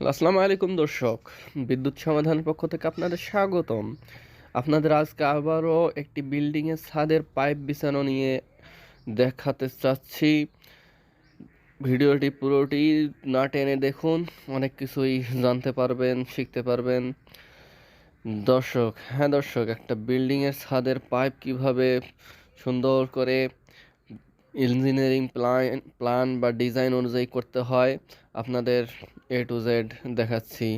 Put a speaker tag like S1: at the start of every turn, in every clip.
S1: আসসালামু আলাইকুম দর্শক, বিদ্যুৎ সমাধানের পক্ষ থেকে আপনাদের স্বাগতম। আপনাদের আজকে আবারও একটি বিল্ডিংয়ের ছাদের পাইপ বিছানো নিয়ে দেখাতে চাচ্ছি। ভিডিওটি পুরোটি না টেনে দেখুন, অনেক কিছুই জানতে পারবেন, শিখতে পারবেন। দর্শক, একটা বিল্ডিংয়ের ছাদের পাইপ কিভাবে সুন্দর করে ইঞ্জিনিয়ারিং প্ল্যান বা ডিজাইন অনুযায়ী করতে হয় আপনাদের A to Z দেখাচ্ছি।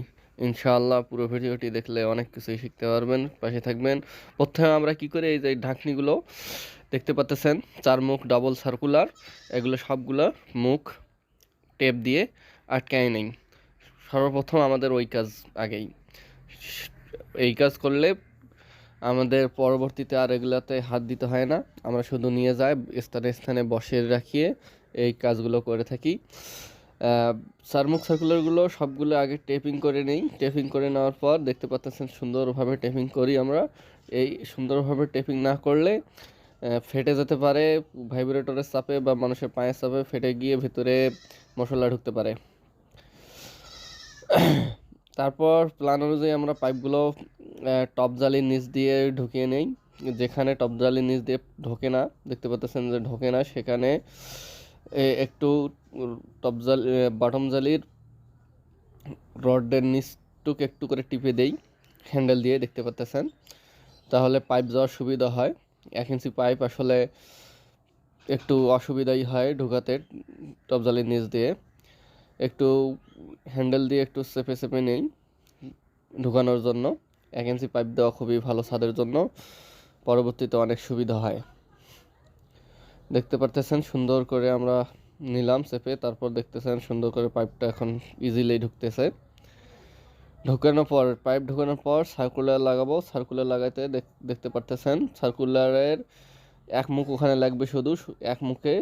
S1: ইনশাআল্লাহ পুরো ভিডিওটি দেখলে অনেক কিছুই শিখতে পারবেন, পাশে থাকবেন। প্রথমে আমরা কি করি, এই যে ঢাকনিগুলো দেখতে পাচ্ছেন, 4 মুখ ডাবল সার্কুলার, এগুলো সবগুলো মুখ টেপ দিয়ে আটকায় নেই। সর্বপ্রথম আমাদের ওই কাজ আগেই, এই কাজ করলে আমাদের পরবর্তীতে আর এগুলাতে হাত দিতে হয় না। আমরা শুধু নিয়ে যাই স্থানে স্থানে বসে রাখিয়ে এই কাজগুলো করে থাকি। চারমুখ সার্কুলারগুলো সবগুলো আগে টেপিং করে নেই। টেপিং করে নেওয়ার পর দেখতে পাচ্ছেন সুন্দরভাবে টেপিং করি আমরা। এই সুন্দরভাবে টেপিং না করলে ফেটে যেতে পারে, ভাইব্রেটরের চাপে বা মানুষের পায়ের চাপে ফেটে গিয়ে ভিতরে মশলা ঢুকতে পারে। তারপর প্ল্যান অনুযায়ী আমরা পাইপগুলো টপ জালির নিচ দিয়ে ঢুকিয়ে নেই। যেখানে টপ জালির নিচ দিয়ে ঢোকে না, দেখতে পাচ্ছেন যে ঢোকে না, সেখানে একটু বাটম জালির রডের নিচটুক একটু করে টিপে দেই হ্যান্ডেল দিয়ে, দেখতে পাচ্ছেন। তাহলে পাইপ যাওয়ার সুবিধা হয়। 1 ইঞ্চি পাইপ আসলে একটু অসুবিধাই হয় ঢোকাতে, টপ জালির নিচ দিয়ে একটু হ্যান্ডেল দিয়ে একটু চেপে চেপে নেই ঢুকানোর জন্য। 1 ইঞ্চি পাইপ দেওয়া খুবই ভালো ছাদের জন্য, পরবর্তীতে অনেক সুবিধা হয়। দেখতে পারতেছেন সুন্দর করে আমরা নিলাম চেপে, তারপর দেখতেছেন সুন্দর করে পাইপটা এখন ইজিলি ঢুকতেছে। পাইপ ঢোকানোর পর সার্কুলার লাগাবো। সার্কুলার লাগাইতে দেখতে পারতেছেন সার্কুলারের এক মুখ ওখানে লাগবে, শুধু এক মুখে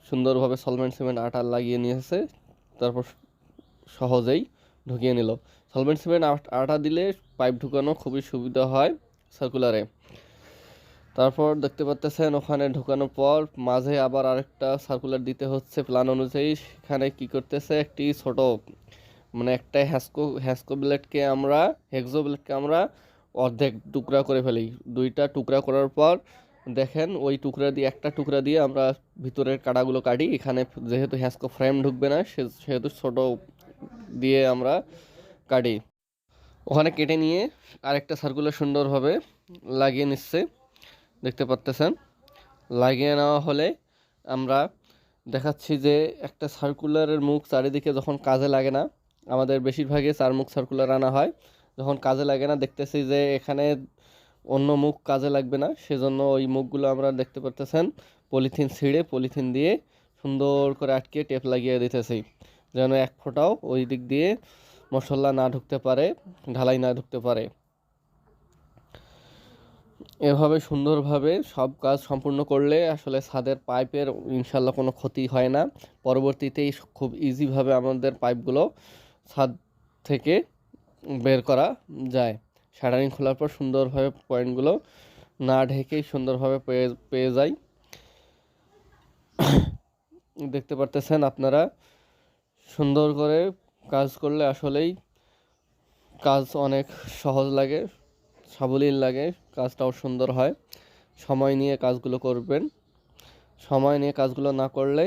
S1: সুন্দরভাবে সলভেন্ট সিমেন্ট আটা লাগিয়ে নিয়েছে, তারপর সহজেই ঢুকিয়ে নিল। সলভেন্ট সিমেন্ট আটা দিলে পাইপ ঢুকানো খুবই সুবিধা হয় সার্কুলারে। তারপর দেখতে পাচ্ছেন ওখানে ঢোকানোর পর মাঝে আবার আরেকটা সার্কুলার দিতে হচ্ছে প্ল্যান অনুযায়ী। সেখানে কি করতেছে, একটি ছোট মানে একটা হেক্সো ব্লেডকে আমরা অর্ধেক টুকরা করে ফেলি। 2টা টুকরা করার পর দেখেন ওই একটা টুকরা দিয়ে আমরা ভিতরের কাটাগুলো কাটি। এখানে যেহেতু হ্যাস্কো ফ্রেম ঢুকবে না, সেহেতু ছোট দিয়ে আমরা কাটি। ওখানে কেটে নিয়ে আরেকটা সার্কুলার সুন্দরভাবে লাগিয়ে নিচ্ছে, দেখতে পাচ্তেছেন। লাগিয়ে নেওয়া হলে আমরা দেখাচ্ছি যে একটা সার্কুলারের মুখ চারিদিকে যখন কাজে লাগে না, আমাদের বেশিরভাগই 4 মুখ সার্কুলার আনা হয়, যখন কাজে লাগে না দেখতেছি যে এখানে অন্য মুখ কাজে লাগবে না, সেজন্য ওই মুখগুলো আমরা দেখতে পারতেছেন পলিথিন ছিঁড়ে পলিথিন দিয়ে সুন্দর করে আটকে টেপ লাগিয়ে দিতেছি, যেন এক ফোঁটাও ওই দিক দিয়ে মশলা না ঢুকতে পারে, ঢালাই না ঢুকতে পারে। এভাবে সুন্দরভাবে সব কাজ সম্পূর্ণ করলে আসলে ছাদের পাইপের ইনশাল্লাহ কোনো ক্ষতি হয় না। পরবর্তীতেই খুব ইজিভাবে আমাদের পাইপগুলো ছাদ থেকে বের করা যায়। শাটারিং খোলার পর সুন্দরভাবে পয়েন্টগুলো না ঢেকেই সুন্দরভাবে পেয়ে যায়। দেখতে পারতেছেন আপনারা, সুন্দর করে কাজ করলে আসলেই কাজ অনেক সহজ লাগে, সাবলীল লাগে, কাজটাও সুন্দর হয়। সময় নিয়ে কাজগুলো করবেন। সময় নিয়ে কাজগুলো না করলে,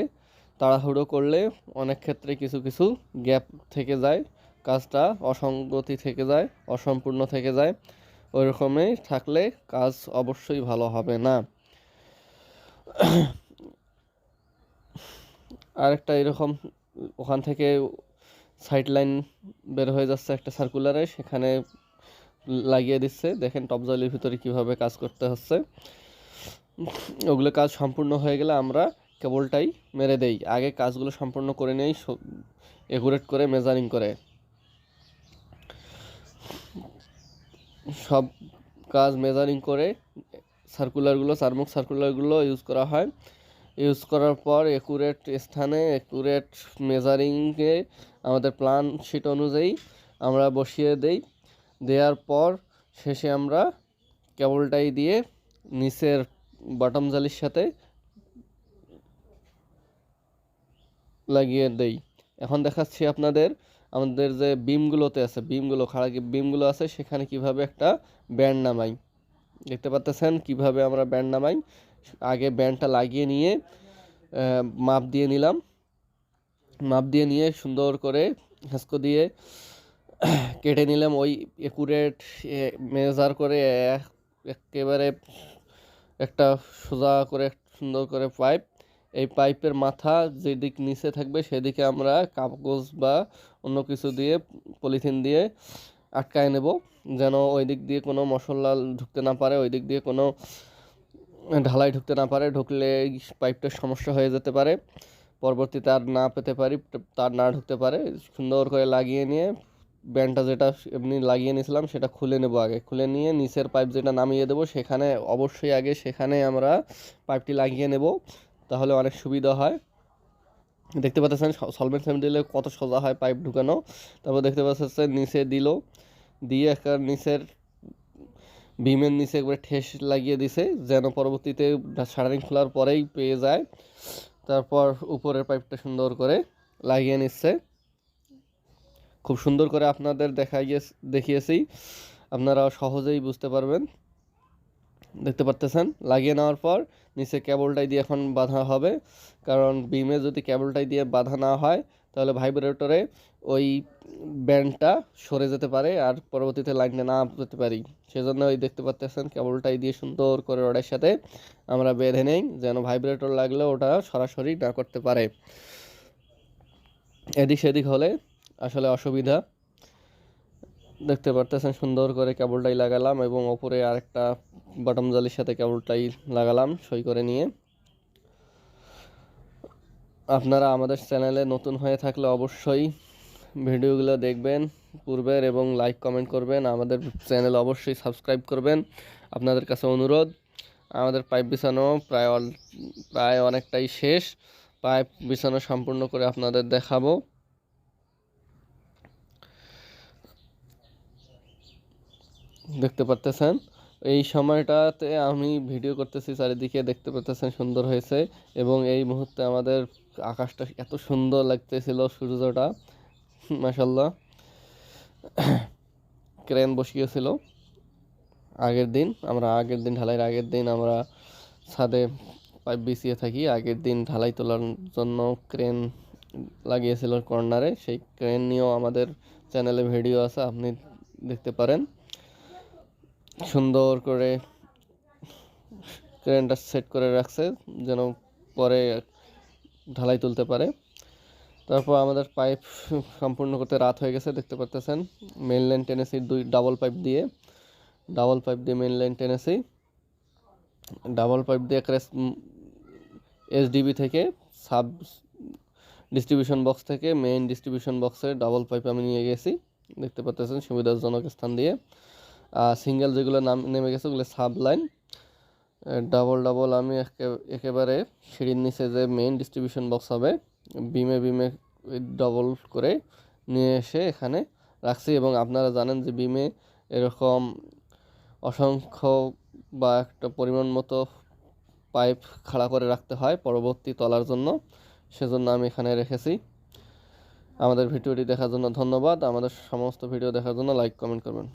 S1: তাড়াহুড়ো করলে অনেক ক্ষেত্রে কিছু কিছু গ্যাপ থেকে যায়, কাজটা অসঙ্গতি থেকে যায়, অসম্পূর্ণ থেকে যায়। ওই রকমই থাকলে কাজ অবশ্যই ভালো হবে না। আরেকটা এরকম ওখান থেকে সাইড লাইন বের হয়ে যাচ্ছে একটা সার্কুলারে, সেখানে লাগিয়ে দিচ্ছে। দেখেন টপজলের ভিতরে কিভাবে কাজ করতে হচ্ছে। ওগুলো কাজ সম্পূর্ণ হয়ে গেলে আমরা কেবলটাই মেরে দেই। আগে কাজগুলো সম্পূর্ণ করে নেই একুরেট করে, মেজারিং করে। সব কাজ মেজারিং করে সার্কুলারগুলো, 4 মুখ সার্কুলারগুলো ইউজ করা হয়। ইউজ করার পর একুরেট স্থানে একুরেট মেজারিংয়ে আমাদের প্ল্যান শিট অনুযায়ী আমরা বসিয়ে দেই। দেওয়ার পর শেষে আমরা কেবলটাই দিয়ে নিচের বটম জালির সাথে লাগিয়ে দেই। এখন দেখাচ্ছি আপনাদের আমাদের যে বিমগুলোতে আছে, খাড়া বিমগুলো আছে, সেখানে কিভাবে একটা ব্যান্ড নামাই। দেখতে পাচ্ছেন কিভাবে আমরা ব্যান্ড নামাই। আগে ব্যান্ডটা লাগিয়ে নিয়ে মাপ দিয়ে নিলাম, মাপ দিয়ে নিয়ে সুন্দর করে হেঁচকো দিয়ে কেটে নিলাম ওই একুরেট মেজার করে একেবারে একটা সোজা করে সুন্দর করে পাইপ। এই পাইপের মাথা যেদিক নিচে থাকবে সেদিকে আমরা কাগজ বা অন্য কিছু দিয়ে, পলিথিন দিয়ে আটকায় নেব, যেন ওই দিক দিয়ে কোনো মশলা ঢুকতে না পারে, ওই দিক দিয়ে কোনো ঢালাই ঢুকতে না পারে। ঢুকলে পাইপটার সমস্যা হয়ে যেতে পারে, পরবর্তীতে আর না পেতে পারি, তার না ঢুকতে পারে। সুন্দর করে লাগিয়ে নিয়ে ব্যান্ডটা যেটা এমনি লাগিয়ে নিয়েছিলাম সেটা খুলে নেব। আগে খুলে নিয়ে নিচের পাইপ যেটা নামিয়ে দেবো সেখানে অবশ্যই আগে সেখানে আমরা পাইপটি লাগিয়ে নেব, তাহলে অনেক সুবিধা হয়। দেখতে পাচ্ছেন সলভেন্ট সিমেন্ট দিলে কত সোজা হয় পাইপ ঢুকানো। তারপর দেখতে পাচ্ছেন নিচে দিয়ে একটা নিচের বিমের নিচে একবারে ঠেস লাগিয়ে দিছে, যেন পরবর্তীতে শাটারিং খোলার পরেই পেয়ে যায়। তারপর উপরের পাইপটা সুন্দর করে লাগিয়ে নিচ্ছে। খুব সুন্দর করে আপনাদের দেখিয়েছি, আপনারা সহজেই বুঝতে পারবেন। দেখতে পারতেছেন লাগিয়ে নেওয়ার পর নিচে কেবলটাই দিয়ে এখন বাঁধা হবে, কারণ বিমে যদি কেবলটাই দিয়ে বাঁধা না হয় তাহলে ভাইব্রেটরে ওই ব্যান্ডটা সরে যেতে পারে আর পরবর্তীতে লাইনটা না পেতে পারি। সেজন্য ওই দেখতে পাচ্ছেন কেবলটাই দিয়ে সুন্দর করে রডের সাথে আমরা বেঁধে নেই, যেন ভাইব্রেটর লাগলে ওটা সরাসরি না করতে পারে। এদিক সেদিক হলে আসলে অসুবিধা। দেখতে পারতেছেন সুন্দর করে কেবলটাই লাগালাম এবং ওপরে আরেকটা বটম জালির সাথে কেবলটাই লাগালাম সই করে নিয়ে। আপনারা আমাদের চ্যানেলে নতুন হয়ে থাকলে অবশ্যই ভিডিওগুলো দেখবেন পূর্বের এবং লাইক কমেন্ট করবেন। আমাদের চ্যানেল অবশ্যই সাবস্ক্রাইব করবেন। আপনাদের কাছে অনুরোধ। আমাদের পাইপ বিছানো প্রায় অনেকটাই শেষ। পাইপ বিছানো সম্পূর্ণ করে আপনাদের দেখাবো। দেখতে পারতেছেন এই সময়টাতে আমি ভিডিও করতেছি, চারিদিকে দেখতে পারতেছেন সুন্দর হয়েছে এবং এই মুহূর্তে আমাদের আকাশটা এত সুন্দর লাগতেছিল, সূর্যটা মাশাআল্লাহ। ক্রেন বসিয়েছিল আগের দিন ঢালাইয়ের আগের দিন আমরা ছাদে পাইপ বিছিয়ে থাকি। আগের দিন ঢালাই তোলার জন্য ক্রেন লাগিয়েছিল কর্নারে, সেই ক্রেন নিয়েও আমাদের চ্যানেলে ভিডিও আছে, আপনি দেখতে পারেন। সুন্দর করে ক্রেনটা সেট করে রাখছে যেন পরে ঢালাই তুলতে পারে। তারপর আমাদের পাইপ সম্পূর্ণ করতে রাত হয়ে গেছে। দেখতে পাচ্ছেন মেইন লাইন টেনেছি ডাবল পাইপ দিয়ে মেইন লাইন টেনেছি। ডাবল পাইপ দিয়ে এসডিবি থেকে সাব ডিস্ট্রিবিউশন বক্স থেকে মেইন ডিস্ট্রিবিউশন বক্সে ডাবল পাইপ আমি নিয়ে গেছি। দেখতে পাচ্ছেন সুবিধাজনক স্থান দিয়ে। সিঙ্গেল যেগুলো নেমে গেছে ওগুলো সাব লাইন। ডাবল আমি একেবারে সিঁড়ির নিচে যে মেইন ডিস্ট্রিবিউশন বক্স হবে বিমে ডাবল করে নিয়ে এসে এখানে রাখছি। এবং আপনারা জানেন যে বিমে এরকম অসংখ্য বা একটা পরিমাণ মতো পাইপ খাড়া করে রাখতে হয় পরবর্তী তলার জন্য, সেজন্য আমি এখানে রেখেছি। আমাদের ভিডিওটি দেখার জন্য ধন্যবাদ। আমাদের সমস্ত ভিডিও দেখার জন্য লাইক কমেন্ট করবেন।